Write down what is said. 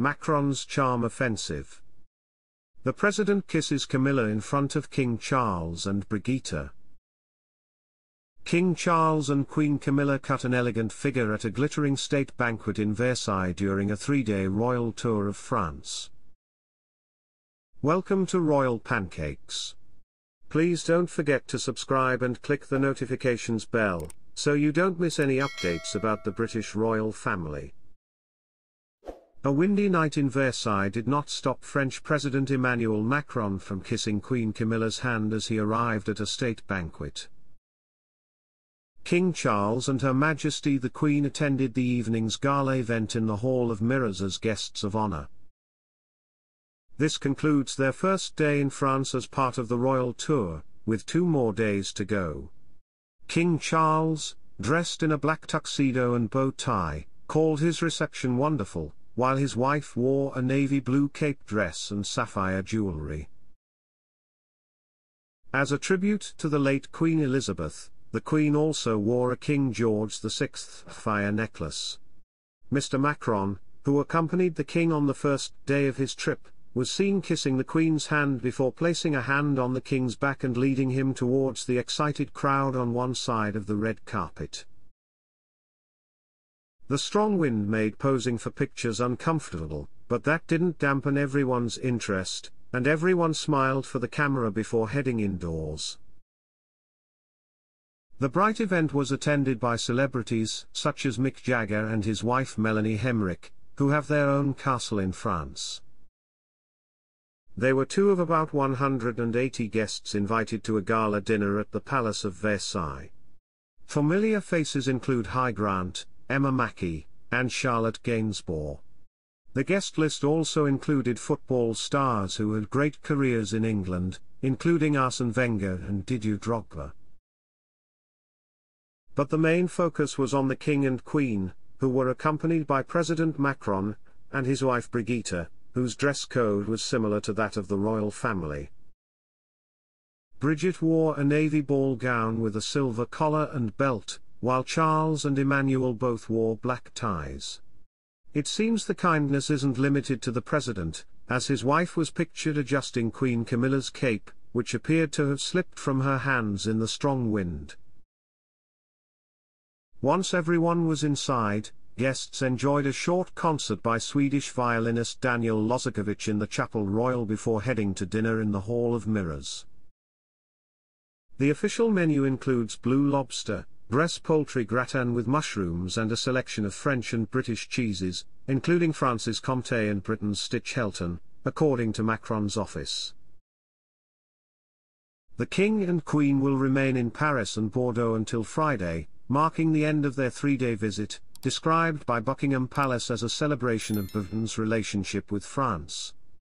Macron's charm offensive. The president kisses Camilla in front of King Charles and Brigitte. King Charles and Queen Camilla cut an elegant figure at a glittering state banquet in Versailles during a 3-day royal tour of France. Welcome to Royal Pancakes. Please don't forget to subscribe and click the notifications bell, so you don't miss any updates about the British royal family. A windy night in Versailles did not stop French President Emmanuel Macron from kissing Queen Camilla's hand as he arrived at a state banquet. King Charles and Her Majesty the Queen attended the evening's gala event in the Hall of Mirrors as guests of honor. This concludes their first day in France as part of the royal tour, with 2 more days to go. King Charles, dressed in a black tuxedo and bow tie, called his reception wonderful, while his wife wore a navy blue cape dress and sapphire jewellery. As a tribute to the late Queen Elizabeth, the Queen also wore a King George VI sapphire necklace. Mr. Macron, who accompanied the King on the first day of his trip, was seen kissing the Queen's hand before placing a hand on the King's back and leading him towards the excited crowd on one side of the red carpet. The strong wind made posing for pictures uncomfortable, but that didn't dampen everyone's interest, and everyone smiled for the camera before heading indoors. The bright event was attended by celebrities such as Mick Jagger and his wife Melanie Hemrick, who have their own castle in France. They were 2 of about 180 guests invited to a gala dinner at the Palace of Versailles. Familiar faces include Hugh Grant, Emma Mackey, and Charlotte Gainsbourg. The guest list also included football stars who had great careers in England, including Arsene Wenger and Didier Drogba. But the main focus was on the King and Queen, who were accompanied by President Macron and his wife Brigitte, whose dress code was similar to that of the royal family. Brigitte wore a navy ball gown with a silver collar and belt, while Charles and Emmanuel both wore black ties. It seems the kindness isn't limited to the president, as his wife was pictured adjusting Queen Camilla's cape, which appeared to have slipped from her hands in the strong wind. Once everyone was inside, guests enjoyed a short concert by Swedish violinist Daniel Lozakovich in the Chapel Royal before heading to dinner in the Hall of Mirrors. The official menu includes blue lobster, Bresse poultry gratin with mushrooms and a selection of French and British cheeses, including France's Comté and Britain's Stich-Helton, according to Macron's office. The King and Queen will remain in Paris and Bordeaux until Friday, marking the end of their 3-day visit, described by Buckingham Palace as a celebration of Britain's relationship with France.